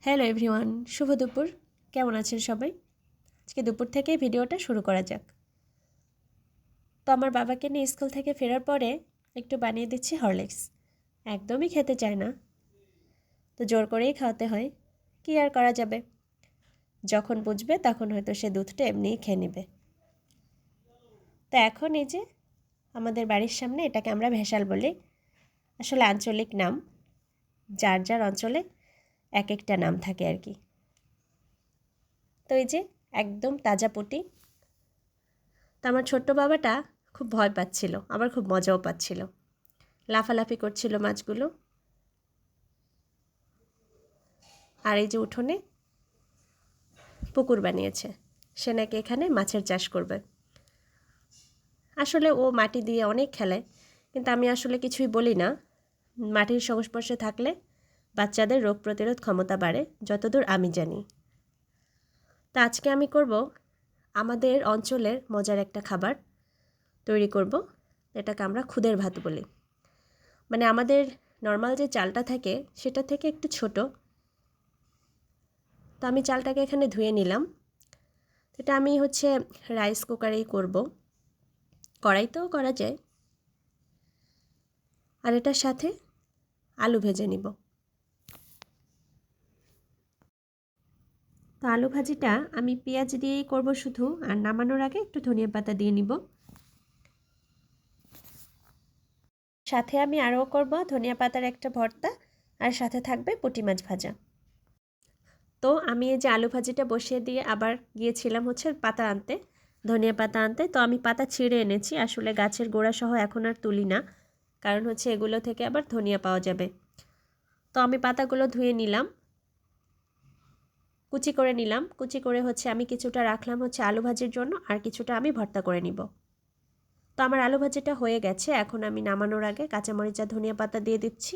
Hello everyone, শুভ দুপুর। কেমন আছেন সবাই? আজকে দুপুর থেকেই ভিডিওটা শুরু করা যাক। তো আমার বাবাকে নিয়ে স্কুল থেকে ফেরার পরে একটু বানিয়ে দিচ্ছি হরলিক্স। একদমই খেতে চায় না, তো জোর করেই খাওয়াতে হয়। কি আর করা যাবে, যখন বুঝবে তখন হয়তো সে দুধটা এমনিই খেয়ে নেবে। তো এখন এই যে আমাদের বাড়ির সামনে, এটাকে আমরা ভেসাল বলি, আসলে আঞ্চলিক নাম, যার যার অঞ্চলে এক একটা নাম থাকে আর কি। তো এই যে একদম তাজা পুঁটি। তো আমার ছোট্ট বাবাটা খুব ভয় পাচ্ছিল, আবার খুব মজাও পাচ্ছিল, লাফালাফি করছিল মাছগুলো। আর এই যে উঠোনে পুকুর বানিয়েছে, সে নাকি এখানে মাছের চাষ করবে। আসলে ও মাটি দিয়ে অনেক খেলে, কিন্তু আমি আসলে কিছুই বলি না। মাটির সংস্পর্শে থাকলে বাচ্চাদের রোগ প্রতিরোধ ক্ষমতা বাড়ে, যতদূর আমি জানি। তা আজকে আমি করব আমাদের অঞ্চলের মজার একটা খাবার তৈরি করব, এটাকে আমরা খুদের ভাত বলি। মানে আমাদের নর্মাল যে চালটা থাকে সেটা থেকে একটু ছোট। তো আমি চালটাকে এখানে ধুয়ে নিলাম। এটা আমি রাইস কুকারেই করব, কড়াইতেও করা যায়। আর এটার সাথে আলু ভেজে নিব। তো আলু ভাজিটা আমি পেঁয়াজ দিয়েই করব শুধু, আর নামানোর আগে একটু ধনিয়া পাতা দিয়ে নিব। সাথে আমি আরও করব ধনিয়া পাতার একটা ভর্তা, আর সাথে থাকবে পুঁটি মাছ ভাজা। তো আমি এই যে আলু ভাজিটা বসিয়ে দিয়ে আবার গিয়েছিলাম পাতা আনতে, ধনিয়া পাতা আনতে। তো আমি পাতা ছিঁড়ে এনেছি, আসলে গাছের গোড়া সহ এখন আর তুলি না, কারণ এগুলো থেকে আবার ধনিয়া পাওয়া যাবে। তো আমি পাতাগুলো ধুয়ে নিলাম, কুচি করে নিলাম। কুচি করে আমি কিছুটা রাখলাম আলু ভাজির জন্য, আর কিছুটা আমি ভর্তা করে নিব। তো আমার আলু ভাজিটা হয়ে গেছে। এখন আমি নামানোর আগে কাঁচামরিচ আর ধনিয়া পাতা দিয়ে দিচ্ছি।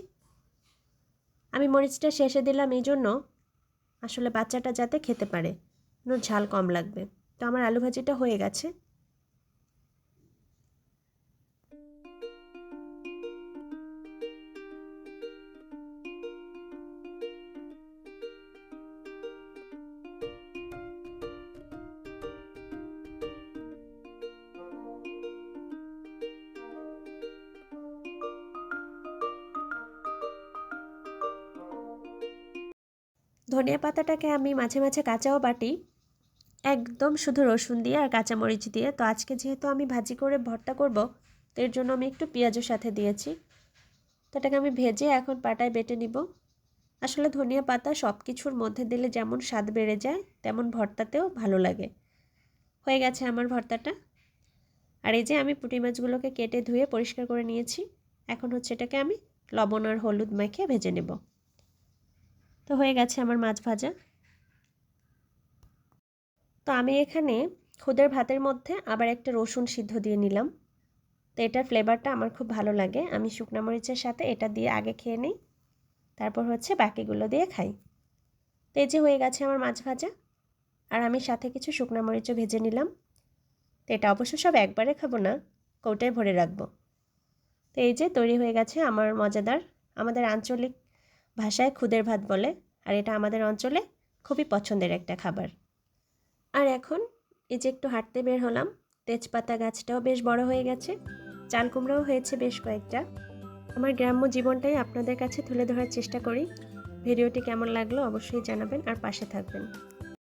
আমি মরিচটা শেষে দিলাম এই জন্য, আসলে বাচ্চাটা যাতে খেতে পারে, ঝাল কম লাগবে। তো আমার আলু ভাজিটা হয়ে গেছে। ধনিয়া পাতাটাকে আমি মাঝে মাঝে কাঁচাও বাটি, একদম শুধু রসুন দিয়ে আর কাঁচামরিচ দিয়ে। তো আজকে যেহেতু আমি ভাজি করে ভর্তা করব, তো এর জন্য আমি একটু পেঁয়াজের সাথে দিয়েছি। তো এটাকে আমি ভেজে এখন পাটায় বেটে নিব। আসলে ধনিয়া পাতা সব কিছুর মধ্যে দিলে যেমন স্বাদ বেড়ে যায়, তেমন ভর্তাতেও ভালো লাগে। হয়ে গেছে আমার ভর্তাটা। আর এই যে আমি পুঁটি মাছগুলোকে কেটে ধুয়ে পরিষ্কার করে নিয়েছি। এখন এটাকে আমি লবণ আর হলুদ মেখে ভেজে নেব। তো হয়ে গেছে আমার মাছ ভাজা। তো আমি এখানে খুদের ভাতের মধ্যে আবার একটা রসুন সিদ্ধ দিয়ে নিলাম। তো এটার ফ্লেভারটা আমার খুব ভালো লাগে। আমি শুকনো মরিচের সাথে এটা দিয়ে আগে খেয়ে নিই, তারপর বাকিগুলো দিয়ে খাই। তো এই যে হয়ে গেছে আমার মাছ ভাজা, আর আমি সাথে কিছু শুকনো মরিচও ভেজে নিলাম। তো এটা অবশ্য সব একবারে খাবো না, কৌটায় ভরে রাখবো। তো এই যে তৈরি হয়ে গেছে আমার মজাদার, আমাদের আঞ্চলিক ভাষায় খুদের ভাত বলে, আর এটা আমাদের অঞ্চলে খুবই পছন্দের একটা খাবার। আর এখন এই যে একটু হাঁটতে বের হলাম, তেজপাতা গাছটাও বেশ বড় হয়ে গেছে, চাল কুমড়াও হয়েছে বেশ কয়েকটা। আমার গ্রাম্য জীবনটাই আপনাদের কাছে তুলে ধরার চেষ্টা করি। ভিডিওটি কেমন লাগলো অবশ্যই জানাবেন, আর পাশে থাকবেন।